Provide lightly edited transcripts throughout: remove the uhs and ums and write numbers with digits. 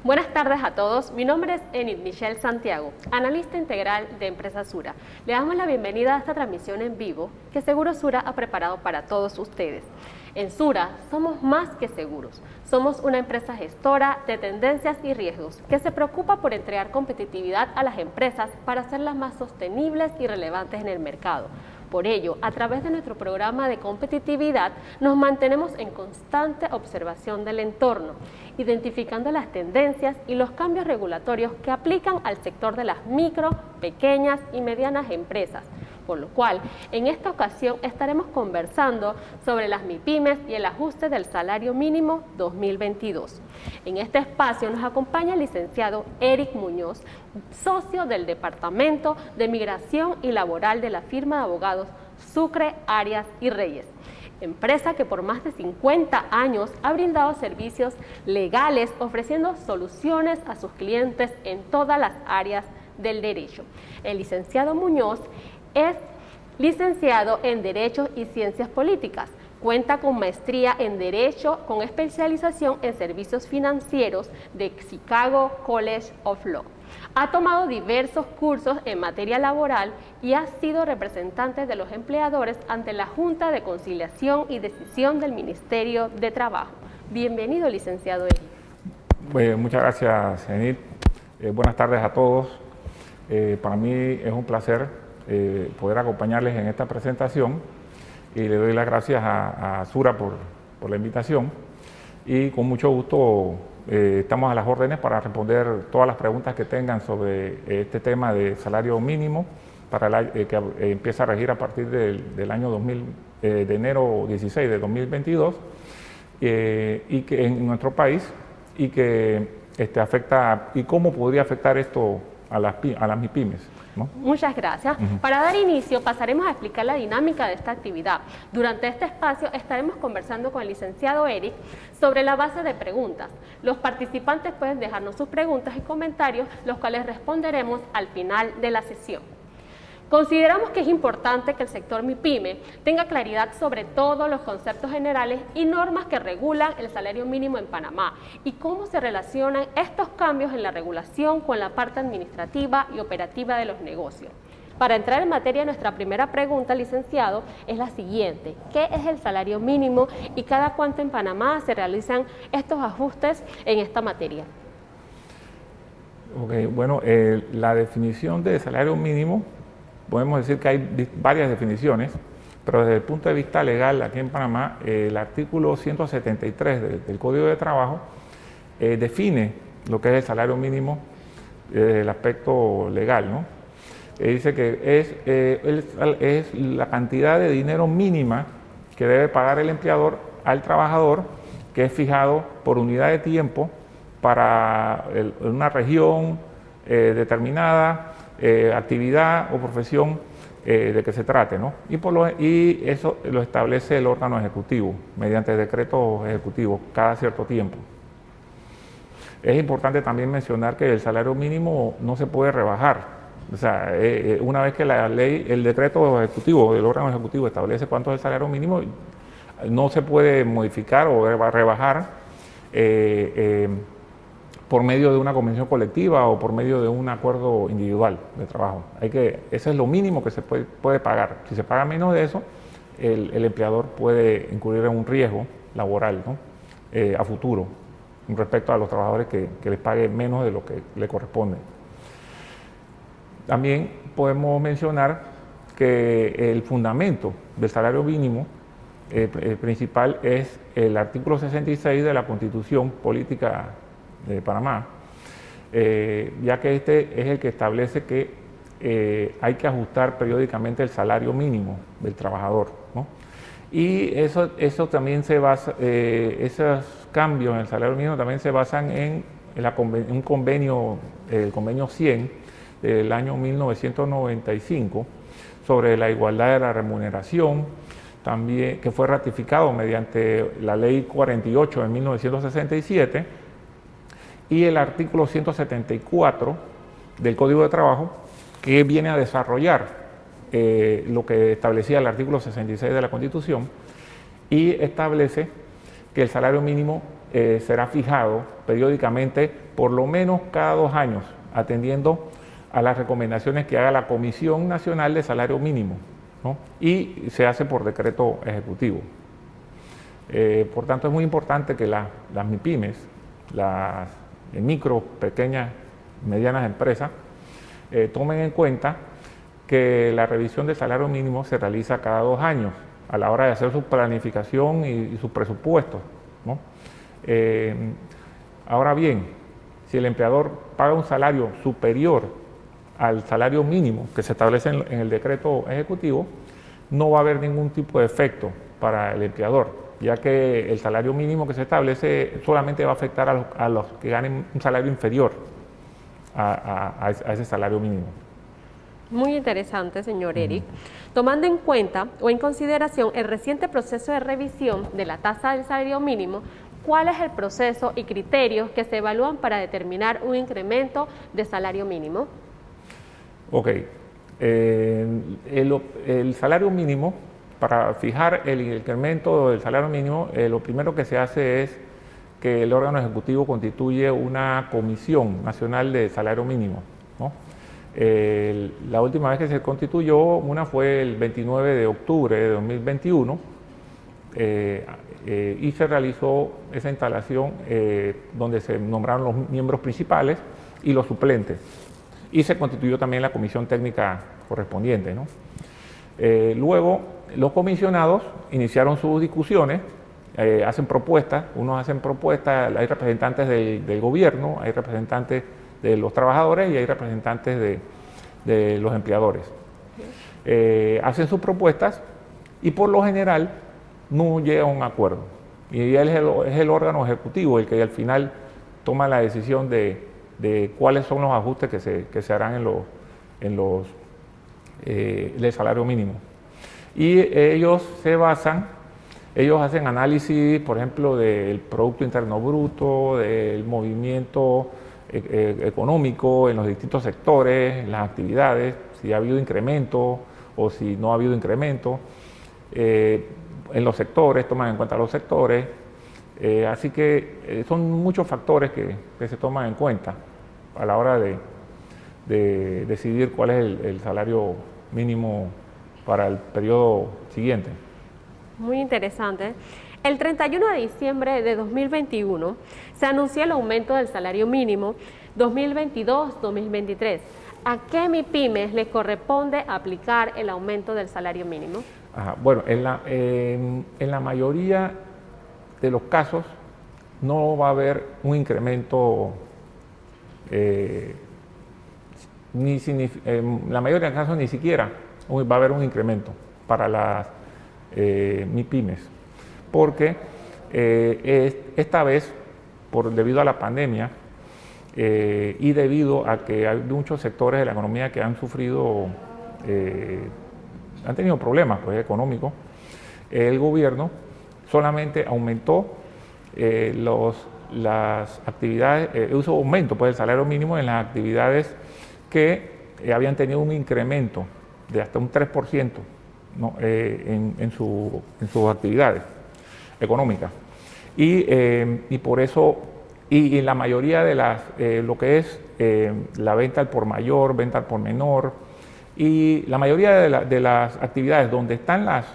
Buenas tardes a todos, mi nombre es Enid Michelle Santiago, analista integral de Empresa Sura. Le damos la bienvenida a esta transmisión en vivo que Seguro Sura ha preparado para todos ustedes. En Sura somos más que seguros, somos una empresa gestora de tendencias y riesgos que se preocupa por entregar competitividad a las empresas para hacerlas más sostenibles y relevantes en el mercado. Por ello, a través de nuestro programa de competitividad, nos mantenemos en constante observación del entorno, identificando las tendencias y los cambios regulatorios que aplican al sector de las micro, pequeñas y medianas empresas. Por lo cual, en esta ocasión estaremos conversando sobre las MIPYMES y el ajuste del salario mínimo 2022. En este espacio nos acompaña el licenciado Eric Muñoz, socio del Departamento de Migración y Laboral de la firma de abogados Sucre, Arias y Reyes, empresa que por más de 50 años ha brindado servicios legales ofreciendo soluciones a sus clientes en todas las áreas del derecho. El licenciado Muñoz es licenciado en Derecho y Ciencias Políticas. Cuenta con maestría en Derecho con especialización en Servicios Financieros de Chicago College of Law. Ha tomado diversos cursos en materia laboral y ha sido representante de los empleadores ante la Junta de Conciliación y Decisión del Ministerio de Trabajo. Bienvenido, licenciado Eric. Muchas gracias, Enid. Buenas tardes a todos. Para mí es un placer poder acompañarles en esta presentación y le doy las gracias a Sura por la invitación y con mucho gusto estamos a las órdenes para responder todas las preguntas que tengan sobre este tema de salario mínimo para que empieza a regir a partir del año de enero 16 de 2022 y que en nuestro país y que afecta y cómo podría afectar esto a las MIPYMES, ¿no? Muchas gracias. Para dar inicio, pasaremos a explicar la dinámica de esta actividad. Durante este espacio estaremos conversando con el licenciado Eric sobre la base de preguntas. Los participantes pueden dejarnos sus preguntas y comentarios, los cuales responderemos al final de la sesión. Consideramos que es importante que el sector MIPYME tenga claridad sobre todos los conceptos generales y normas que regulan el salario mínimo en Panamá y cómo se relacionan estos cambios en la regulación con la parte administrativa y operativa de los negocios. Para entrar en materia, nuestra primera pregunta, licenciado, es la siguiente. ¿Qué es el salario mínimo y cada cuánto en Panamá se realizan estos ajustes en esta materia? Bueno, la definición de salario mínimo, podemos decir que hay varias definiciones, pero desde el punto de vista legal aquí en Panamá, el artículo 173 del Código de Trabajo define lo que es el salario mínimo desde el aspecto legal, ¿no? Dice que es la cantidad de dinero mínima que debe pagar el empleador al trabajador, que es fijado por unidad de tiempo para una región determinada, actividad o profesión de que se trate, ¿no? Y eso lo establece el órgano ejecutivo mediante decretos ejecutivos cada cierto tiempo. Es importante también mencionar que el salario mínimo no se puede rebajar. O sea, una vez que la ley, el decreto ejecutivo del órgano ejecutivo establece cuánto es el salario mínimo, no se puede modificar o rebajar por medio de una convención colectiva o por medio de un acuerdo individual de trabajo. Ese es lo mínimo que se puede pagar. Si se paga menos de eso, el empleador puede incurrir en un riesgo laboral, ¿no? A futuro, respecto a los trabajadores que les pague menos de lo que le corresponde. También podemos mencionar que el fundamento del salario mínimo principal es el artículo 66 de la Constitución Política de Panamá, ya que este es el que establece que hay que ajustar periódicamente el salario mínimo del trabajador, ¿no? Y eso también se basa, esos cambios en el salario mínimo también se basan en un convenio, el convenio 100 del año 1995 sobre la igualdad de la remuneración, también que fue ratificado mediante la ley 48 de 1967, y el artículo 174 del Código de Trabajo, que viene a desarrollar lo que establecía el artículo 66 de la Constitución y establece que el salario mínimo será fijado periódicamente, por lo menos cada 2 años, atendiendo a las recomendaciones que haga la Comisión Nacional de Salario Mínimo, ¿no? Y se hace por decreto ejecutivo. Por tanto, es muy importante que las MIPYMES, las micro, pequeñas, medianas empresas, tomen en cuenta que la revisión del salario mínimo se realiza cada 2 años a la hora de hacer su planificación y sus presupuestos, ¿no? Ahora bien, si el empleador paga un salario superior al salario mínimo que se establece en el decreto ejecutivo, no va a haber ningún tipo de efecto para el empleador, ya que el salario mínimo que se establece solamente va a afectar a los que ganen un salario inferior a ese salario mínimo. Muy interesante, señor Eric. Tomando en cuenta o en consideración el reciente proceso de revisión de la tasa del salario mínimo, ¿cuál es el proceso y criterios que se evalúan para determinar un incremento de salario mínimo? Ok, el salario mínimo, para fijar el incremento del salario mínimo, lo primero que se hace es que el órgano ejecutivo constituye una comisión nacional de salario mínimo, ¿no? La última vez que se constituyó una fue el 29 de octubre de 2021 y se realizó esa instalación donde se nombraron los miembros principales y los suplentes, y se constituyó también la comisión técnica correspondiente, ¿no? Luego los comisionados iniciaron sus discusiones, hacen propuestas, unos hacen propuestas, hay representantes del gobierno, hay representantes de los trabajadores y hay representantes de los empleadores. Hacen sus propuestas y por lo general no llega a un acuerdo. Y él es el órgano ejecutivo el que al final toma la decisión de cuáles son los ajustes que se harán del salario mínimo. Y ellos hacen análisis, por ejemplo, del Producto Interno Bruto, del movimiento económico en los distintos sectores, en las actividades, si ha habido incremento o si no ha habido incremento, en los sectores, toman en cuenta los sectores, así que son muchos factores que se toman en cuenta a la hora de decidir cuál es el salario mínimo para el periodo siguiente. Muy interesante. El 31 de diciembre de 2021 se anunció el aumento del salario mínimo 2022-2023. ¿A qué MIPYMES le corresponde aplicar el aumento del salario mínimo? Bueno, en la mayoría de los casos no va a haber un incremento, en la mayoría de los casos ni siquiera va a haber un incremento para las MIPYMES, porque esta vez, debido a la pandemia y debido a que hay muchos sectores de la economía que han sufrido, han tenido problemas económicos, el gobierno solamente aumentó las actividades, hizo aumento del salario mínimo en las actividades que habían tenido un incremento de hasta un 3%, ¿no? en sus actividades económicas. Y por eso, y en la mayoría de lo que es la venta al por mayor, venta al por menor, y la mayoría de las actividades donde están las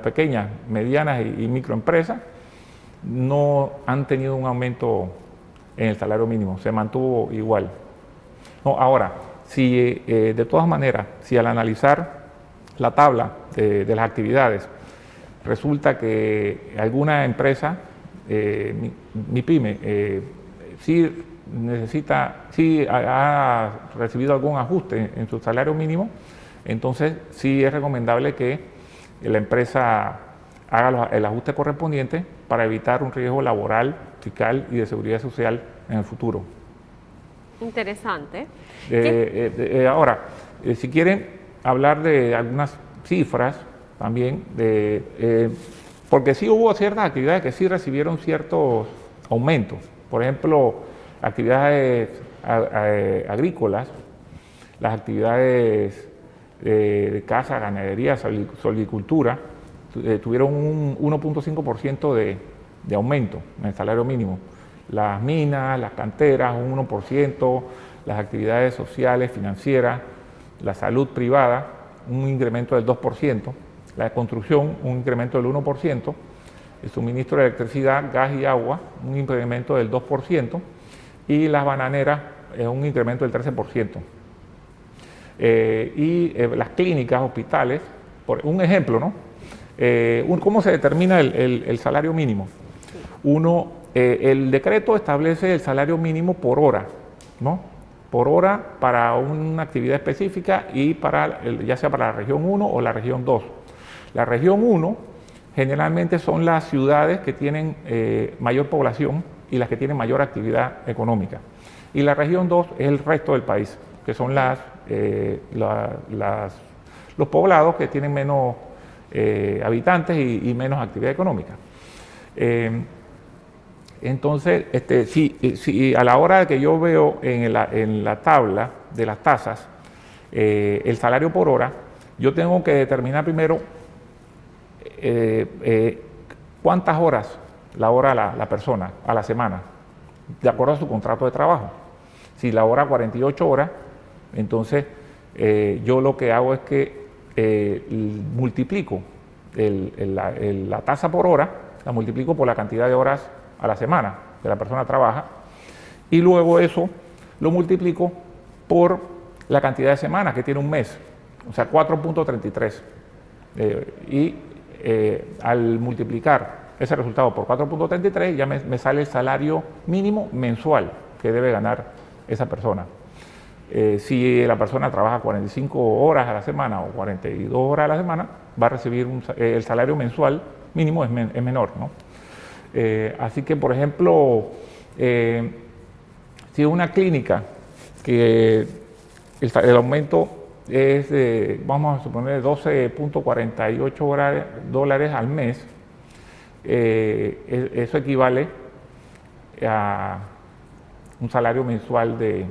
pequeñas, medianas y microempresas, no han tenido un aumento en el salario mínimo, se mantuvo igual. No, ahora, si de todas maneras, si al analizar la tabla de las actividades resulta que alguna empresa, MIPYME, sí ha recibido algún ajuste en su salario mínimo, entonces sí es recomendable que la empresa haga el ajuste correspondiente para evitar un riesgo laboral, fiscal y de seguridad social en el futuro. Interesante. Ahora, si quieren hablar de algunas cifras también, porque sí hubo ciertas actividades que sí recibieron ciertos aumentos. Por ejemplo, actividades agrícolas, las actividades de caza, ganadería, silvicultura, tuvieron un 1.5% de aumento en el salario mínimo. Las minas, las canteras, un 1%, las actividades sociales, financieras, la salud privada, un incremento del 2%, la construcción, un incremento del 1%, el suministro de electricidad, gas y agua, un incremento del 2%, y las bananeras, un incremento del 13%. Las clínicas, hospitales, por un ejemplo, ¿no? ¿Cómo se determina el salario mínimo? El decreto establece el salario mínimo por hora, ¿no? Por hora para una actividad específica y ya sea para la región 1 o la región 2. La región 1 generalmente son las ciudades que tienen mayor población y las que tienen mayor actividad económica. Y la región 2 es el resto del país, que son los poblados que tienen menos habitantes y menos actividad económica. Entonces, si a la hora que yo veo en la tabla de las tasas el salario por hora, yo tengo que determinar primero cuántas horas labora la persona a la semana, de acuerdo a su contrato de trabajo. Si labora 48 horas, entonces yo lo que hago es que multiplico la tasa por hora, la multiplico por la cantidad de horas a la semana que la persona trabaja, y luego eso lo multiplico por la cantidad de semanas que tiene un mes, o sea, 4.33. Al multiplicar ese resultado por 4.33 ya me sale el salario mínimo mensual que debe ganar esa persona. Si la persona trabaja 45 horas a la semana o 42 horas a la semana, va a recibir el salario mensual mínimo es menor, ¿no? Así que, por ejemplo, si una clínica que el aumento es de, vamos a suponer, $12.48 al mes, eso equivale a un salario mensual de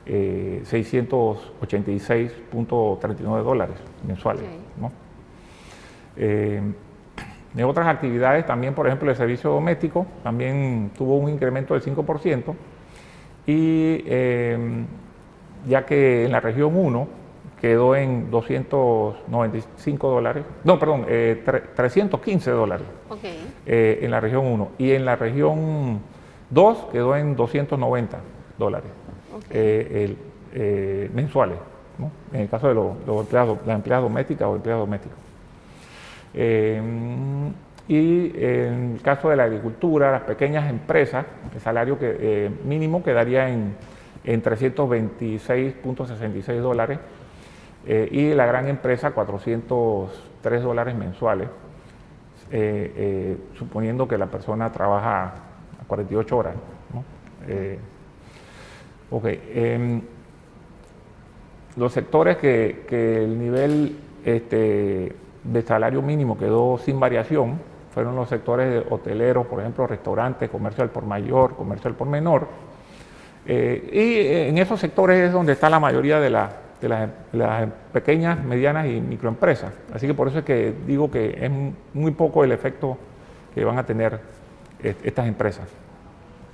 $686.39 mensuales, Okay. ¿no? En otras actividades también, por ejemplo, el servicio doméstico también tuvo un incremento del 5%, y ya que en la región 1 quedó en $295, no, perdón, $315 Okay. en la región 1, y en la región 2 quedó en $290 Okay. mensuales, ¿no? En el caso de los empleados, las empleadas domésticas o empleados domésticos. Y en el caso de la agricultura, las pequeñas empresas, el salario mínimo quedaría en $326.66, y la gran empresa $403 mensuales, suponiendo que la persona trabaja 48 horas, ¿no? Los sectores que el nivel de salario mínimo quedó sin variación fueron los sectores de hoteleros, por ejemplo, restaurantes, comercio al por mayor, comercio al por menor, y en esos sectores es donde está la mayoría de las pequeñas, medianas y microempresas. Así que por eso es que digo que es muy poco el efecto que van a tener estas empresas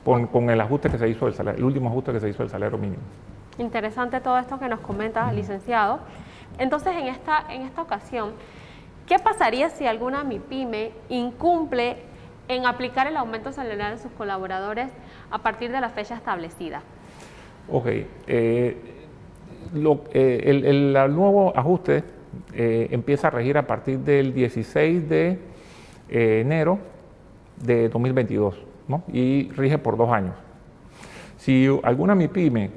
con el ajuste que se hizo el último ajuste que se hizo del salario mínimo. Interesante todo esto que nos comenta, licenciado. Entonces, en esta ocasión, ¿qué pasaría si alguna MIPYME incumple en aplicar el aumento salarial de sus colaboradores a partir de la fecha establecida? Ok, el nuevo ajuste empieza a regir a partir del 16 de enero de 2022, ¿no? Y rige por 2 años. Si alguna MIPYME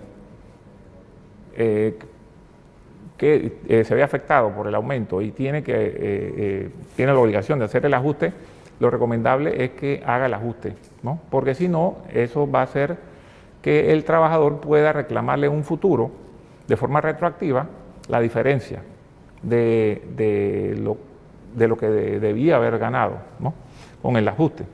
que se ve afectado por el aumento y tiene la obligación de hacer el ajuste, lo recomendable es que haga el ajuste, ¿no? Porque si no, eso va a hacer que el trabajador pueda reclamarle en un futuro, de forma retroactiva, la diferencia de lo que debía haber ganado, ¿no? Con el ajuste.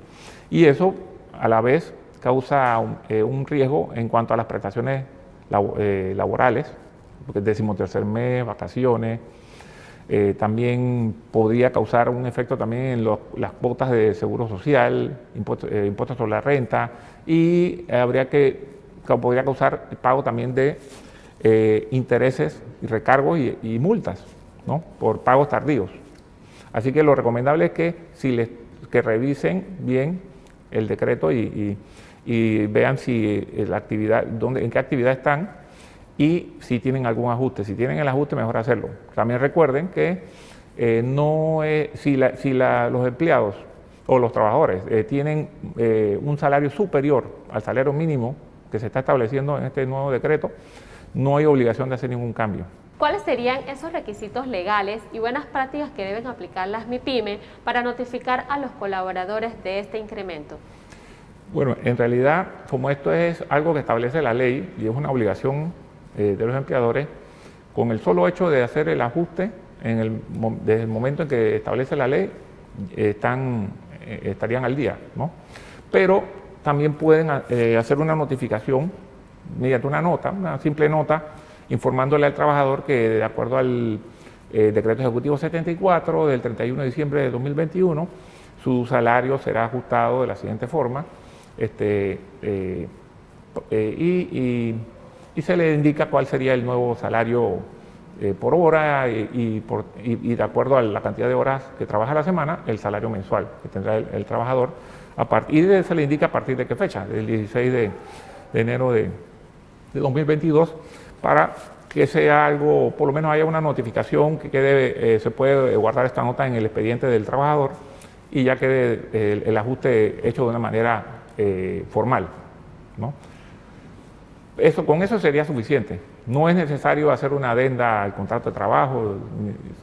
Y eso, a la vez, causa un riesgo en cuanto a las prestaciones laborales, porque el 13º mes, vacaciones, También podría causar un efecto también en las cuotas de seguro social, impuestos sobre la renta, y podría causar el pago también de intereses y recargos y multas, ¿no?, por pagos tardíos. Así que lo recomendable es que revisen bien el decreto y vean si en qué actividad están y si tienen algún ajuste. Si tienen el ajuste, mejor hacerlo. También recuerden que los empleados o los trabajadores tienen un salario superior al salario mínimo que se está estableciendo en este nuevo decreto, no hay obligación de hacer ningún cambio. ¿Cuáles serían esos requisitos legales y buenas prácticas que deben aplicar las MIPYME para notificar a los colaboradores de este incremento? Bueno, en realidad, como esto es algo que establece la ley y es una obligación de los empleadores, con el solo hecho de hacer el ajuste desde el momento en que establece la ley, estarían al día, ¿no? Pero también pueden hacer una notificación mediante una simple nota, informándole al trabajador que de acuerdo al Decreto Ejecutivo 74 del 31 de diciembre de 2021, su salario será ajustado de la siguiente forma, y se le indica cuál sería el nuevo salario por hora y de acuerdo a la cantidad de horas que trabaja la semana, el salario mensual que tendrá el trabajador. Se le indica a partir de qué fecha, del 16 de enero de 2022, para que sea algo, por lo menos haya una notificación que se puede guardar esta nota en el expediente del trabajador y ya quede el ajuste hecho de una manera formal, ¿no? Con eso sería suficiente. No es necesario hacer una adenda al contrato de trabajo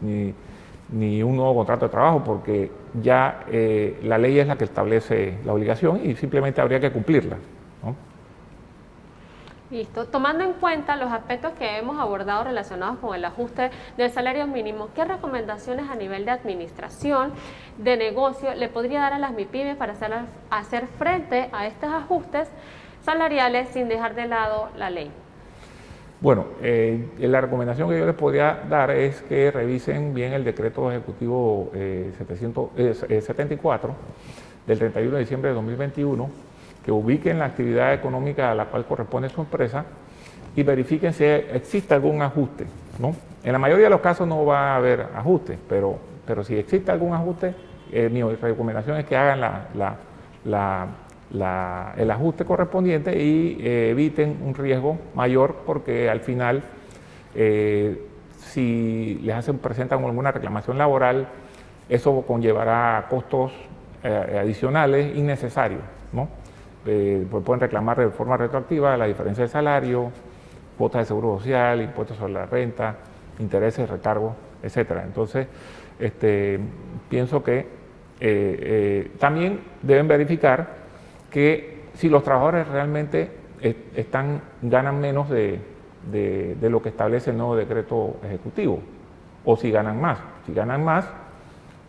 ni un nuevo contrato de trabajo, porque ya la ley es la que establece la obligación y simplemente habría que cumplirla, ¿no? Listo. Tomando en cuenta los aspectos que hemos abordado relacionados con el ajuste del salario mínimo, ¿qué recomendaciones a nivel de administración, de negocio, le podría dar a las MIPYME para hacer frente a estos ajustes salariales sin dejar de lado la ley? Bueno, la recomendación que yo les podría dar es que revisen bien el decreto ejecutivo 74 del 31 de diciembre de 2021, que ubiquen la actividad económica a la cual corresponde su empresa y verifiquen si existe algún ajuste, ¿no? En la mayoría de los casos no va a haber ajuste, pero si existe algún ajuste, mi recomendación es que hagan el ajuste correspondiente y eviten un riesgo mayor, porque al final, si presentan alguna reclamación laboral, eso conllevará costos adicionales innecesarios, ¿no? Pues pueden reclamar de forma retroactiva la diferencia de salario, cuotas de seguro social, impuestos sobre la renta, intereses, recargos, etcétera. Entonces, pienso que también deben verificar que si los trabajadores realmente ganan menos de lo que establece el nuevo decreto ejecutivo, o si ganan más. Si ganan más,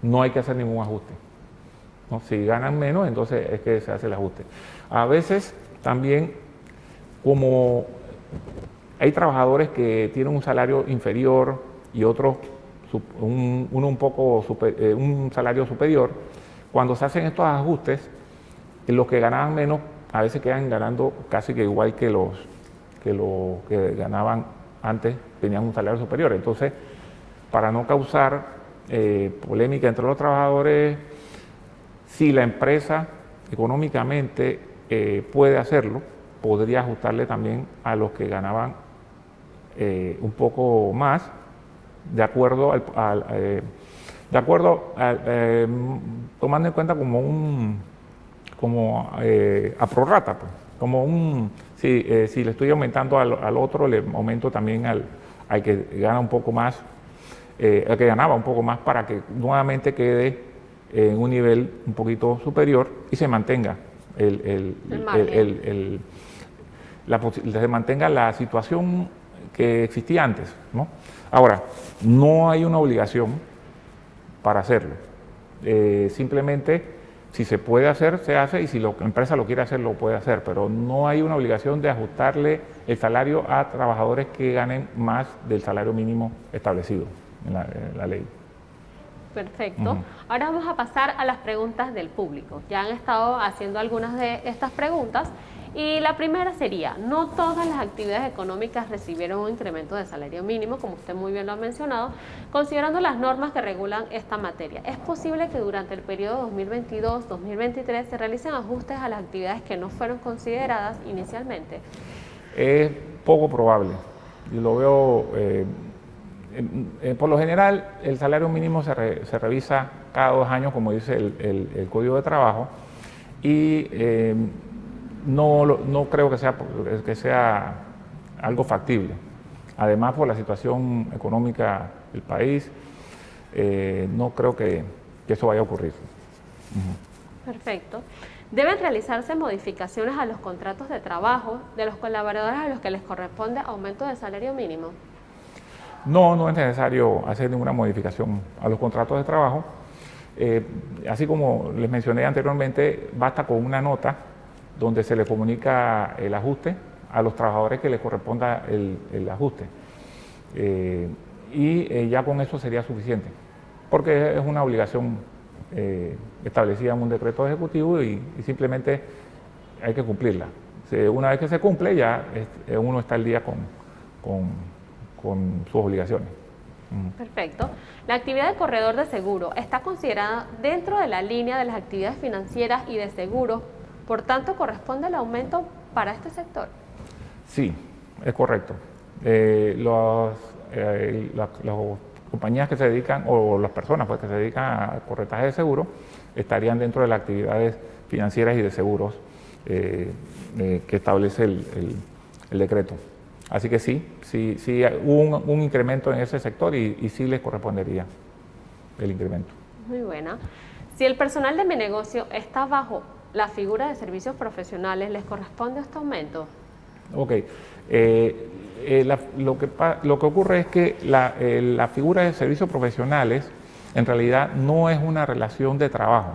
no hay que hacer ningún ajuste, ¿no? Si ganan menos, entonces es que se hace el ajuste. A veces también, como hay trabajadores que tienen un salario inferior y otros un salario superior, cuando se hacen estos ajustes, los que ganaban menos a veces quedan ganando casi que igual que los que ganaban antes, tenían un salario superior. Entonces, para no causar polémica entre los trabajadores, si la empresa económicamente puede hacerlo, podría ajustarle también a los que ganaban un poco más, tomando en cuenta como a prorrata, pues, si le estoy aumentando al otro, le aumento también al que gana un poco más, al que ganaba un poco más, para que nuevamente quede en un nivel un poquito superior y se mantenga se mantenga la situación que existía antes, ¿no? Ahora, no hay una obligación para hacerlo. Simplemente, si se puede hacer, se hace, y si la empresa lo quiere hacer, lo puede hacer, pero no hay una obligación de ajustarle el salario a trabajadores que ganen más del salario mínimo establecido. en la ley. Perfecto. Ahora vamos a pasar a las preguntas del público. Ya han estado haciendo algunas de estas preguntas y la primera sería, no todas las actividades económicas recibieron un incremento de salario mínimo, como usted muy bien lo ha mencionado, considerando las normas que regulan esta materia. ¿Es posible que durante el periodo 2022-2023 se realicen ajustes a las actividades que no fueron consideradas inicialmente? Es poco probable. Yo lo veo, por lo general, el salario mínimo se revisa cada 2 años, como dice el Código de Trabajo, y no creo que sea algo factible. Además, por la situación económica del país, no creo que eso vaya a ocurrir. Perfecto. ¿Deben realizarse modificaciones a los contratos de trabajo de los colaboradores a los que les corresponde aumento de salario mínimo? No es necesario hacer ninguna modificación a los contratos de trabajo. Así como les mencioné anteriormente, basta con una nota donde se le comunica el ajuste a los trabajadores que les corresponda el ajuste. Ya con eso sería suficiente, porque es una obligación establecida en un decreto ejecutivo y simplemente hay que cumplirla. Una vez que se cumple, ya uno está al día con sus obligaciones. Perfecto. ¿La actividad de corredor de seguro está considerada dentro de la línea de las actividades financieras y de seguros? Por tanto, ¿corresponde el aumento para este sector? Sí, es correcto. Las compañías que se dedican, o las personas pues, que se dedican a corretaje de seguro, estarían dentro de las actividades financieras y de seguros que establece el decreto. Así que sí hubo un incremento en ese sector y sí les correspondería el incremento. Muy buena. Si el personal de mi negocio está bajo la figura de servicios profesionales, ¿les corresponde este aumento? Ok. Lo que ocurre es que la figura de servicios profesionales en realidad no es una relación de trabajo.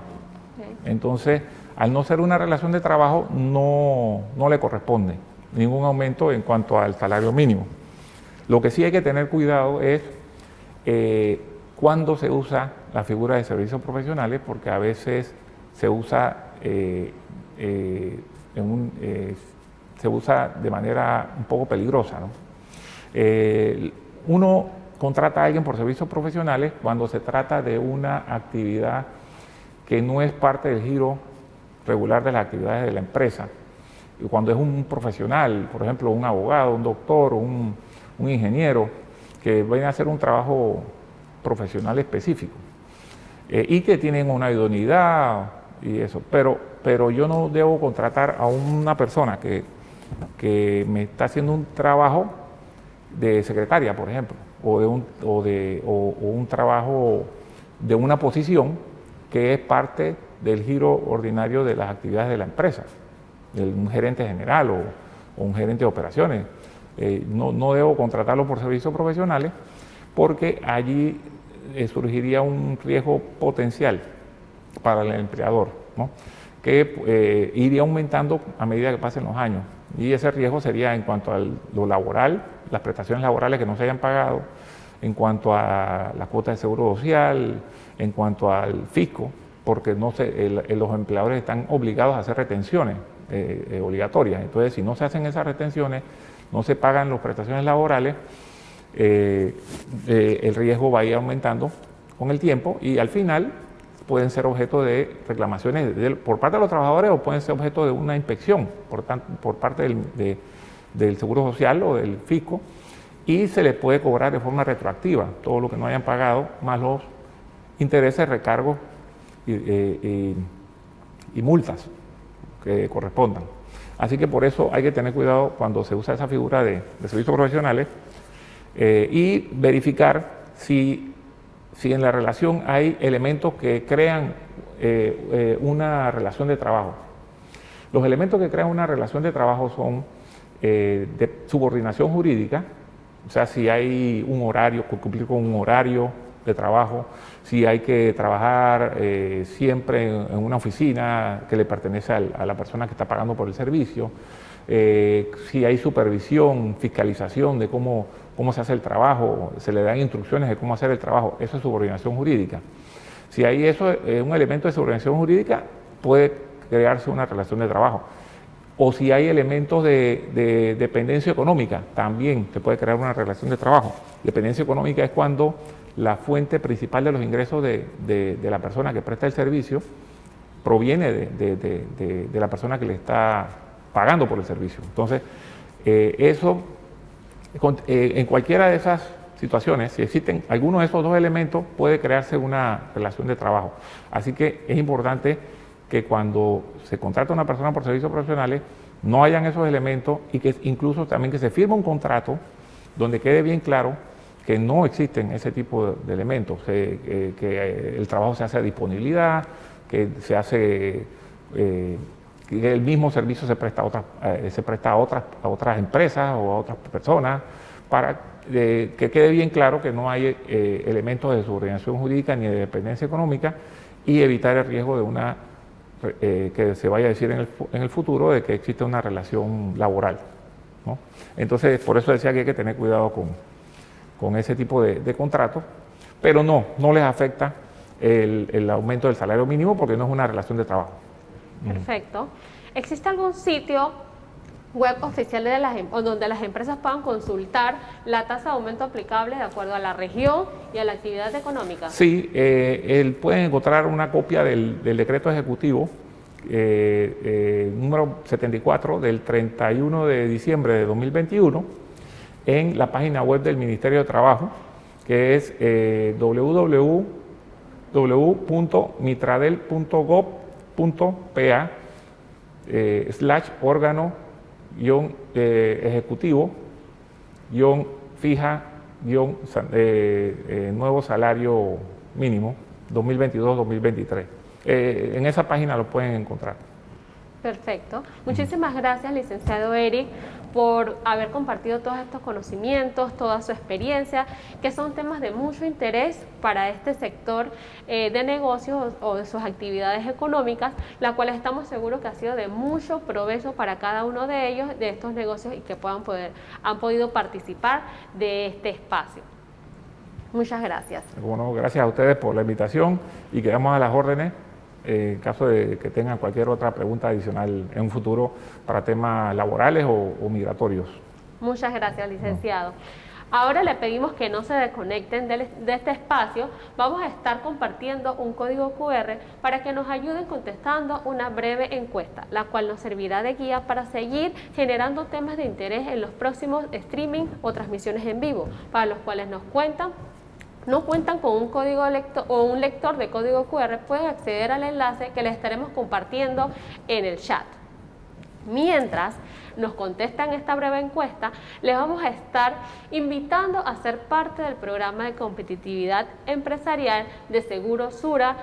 Okay. Entonces, al no ser una relación de trabajo, no le corresponde ningún aumento en cuanto al salario mínimo. Lo que sí hay que tener cuidado es cuando se usa la figura de servicios profesionales, porque a veces se usa se usa de manera un poco peligrosa, ¿no? Uno contrata a alguien por servicios profesionales cuando se trata de una actividad que no es parte del giro regular de las actividades de la empresa. Y cuando es un profesional, por ejemplo, un abogado, un doctor, un ingeniero, que viene a hacer un trabajo profesional específico y que tienen una idoneidad y eso, pero yo no debo contratar a una persona que me está haciendo un trabajo de secretaria, por ejemplo, o un trabajo de una posición que es parte del giro ordinario de las actividades de la empresa, un gerente general o un gerente de operaciones. No debo contratarlo por servicios profesionales porque allí surgiría un riesgo potencial para el empleador, ¿no? Que iría aumentando a medida que pasen los años. Y ese riesgo sería en cuanto a lo laboral, las prestaciones laborales que no se hayan pagado, en cuanto a la cuota de seguro social, en cuanto al fisco, porque los empleadores están obligados a hacer retenciones obligatorias. Entonces, si no se hacen esas retenciones, no se pagan las prestaciones laborales, el riesgo va a ir aumentando con el tiempo y al final pueden ser objeto de reclamaciones por parte de los trabajadores o pueden ser objeto de una inspección por parte del Seguro Social o del fisco y se les puede cobrar de forma retroactiva todo lo que no hayan pagado, más los intereses, recargos y multas que correspondan. Así que por eso hay que tener cuidado cuando se usa esa figura de servicios profesionales y verificar si en la relación hay elementos que crean una relación de trabajo. Los elementos que crean una relación de trabajo son de subordinación jurídica, o sea, si hay un horario, cumplir con un horario de trabajo, si hay que trabajar siempre en una oficina que le pertenece a la persona que está pagando por el servicio, si hay supervisión, fiscalización de cómo cómo se hace el trabajo, se le dan instrucciones de cómo hacer el trabajo. Eso es subordinación jurídica. Si hay eso, un elemento de subordinación jurídica, puede crearse una relación de trabajo. O si hay elementos de dependencia económica, también se puede crear una relación de trabajo. Dependencia económica es cuando la fuente principal de los ingresos de la persona que presta el servicio proviene de la persona que le está pagando por el servicio. Entonces, eso, en cualquiera de esas situaciones, si existen algunos de esos dos elementos, puede crearse una relación de trabajo. Así que es importante que cuando se contrata a una persona por servicios profesionales, no hayan esos elementos y que incluso también que se firme un contrato donde quede bien claro que no existen ese tipo de elementos, que el trabajo se hace a disponibilidad, que se hace, que el mismo servicio se presta a otras empresas o a otras personas, para que quede bien claro que no hay elementos de subordinación jurídica ni de dependencia económica y evitar el riesgo de una que se vaya a decir en el futuro de que existe una relación laboral, ¿no? Entonces, por eso decía que hay que tener cuidado con ese tipo de contratos, pero no les afecta el aumento del salario mínimo porque no es una relación de trabajo. Perfecto. ¿Existe algún sitio web oficial donde las empresas puedan consultar la tasa de aumento aplicable de acuerdo a la región y a la actividad económica? Sí, pueden encontrar una copia del decreto ejecutivo número 74 del 31 de diciembre de 2021 en la página web del Ministerio de Trabajo, que es www.mitradel.gov.pa /órgano-fija-nuevo salario mínimo 2022-2023. En esa página lo pueden encontrar. Perfecto. Muchísimas gracias, licenciado Eric, por haber compartido todos estos conocimientos, toda su experiencia, que son temas de mucho interés para este sector de negocios o de sus actividades económicas, la cual estamos seguros que ha sido de mucho provecho para cada uno de ellos, de estos negocios, y que han podido participar de este espacio. Muchas gracias. Bueno, gracias a ustedes por la invitación y quedamos a las órdenes en caso de que tengan cualquier otra pregunta adicional en un futuro para temas laborales o migratorios. Muchas gracias, licenciado. Ahora le pedimos que no se desconecten de este espacio. Vamos a estar compartiendo un código QR para que nos ayuden contestando una breve encuesta, la cual nos servirá de guía para seguir generando temas de interés en los próximos streaming o transmisiones en vivo, para los cuales no cuentan con un código lector o un lector de código QR, pueden acceder al enlace que les estaremos compartiendo en el chat. Mientras nos contestan esta breve encuesta, les vamos a estar invitando a ser parte del programa de competitividad empresarial de Seguro Sura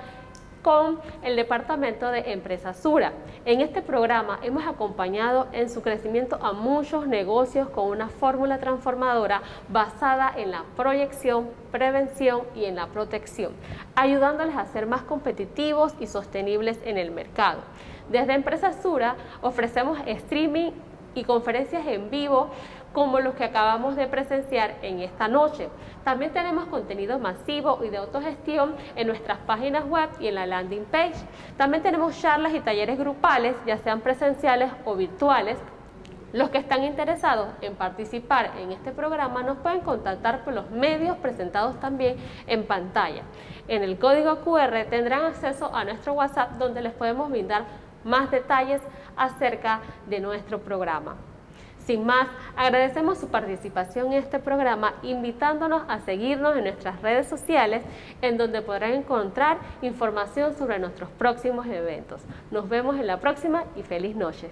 con el Departamento de Empresa Sura. En este programa hemos acompañado en su crecimiento a muchos negocios con una fórmula transformadora basada en la proyección, prevención y en la protección, ayudándoles a ser más competitivos y sostenibles en el mercado. Desde Empresa Sura ofrecemos streaming y conferencias en vivo como los que acabamos de presenciar en esta noche. También tenemos contenido masivo y de autogestión en nuestras páginas web y en la landing page. También tenemos charlas y talleres grupales, ya sean presenciales o virtuales. Los que están interesados en participar en este programa nos pueden contactar por los medios presentados también en pantalla. En el código QR tendrán acceso a nuestro WhatsApp, donde les podemos brindar más detalles acerca de nuestro programa. Sin más, agradecemos su participación en este programa, invitándonos a seguirnos en nuestras redes sociales, en donde podrán encontrar información sobre nuestros próximos eventos. Nos vemos en la próxima y feliz noche.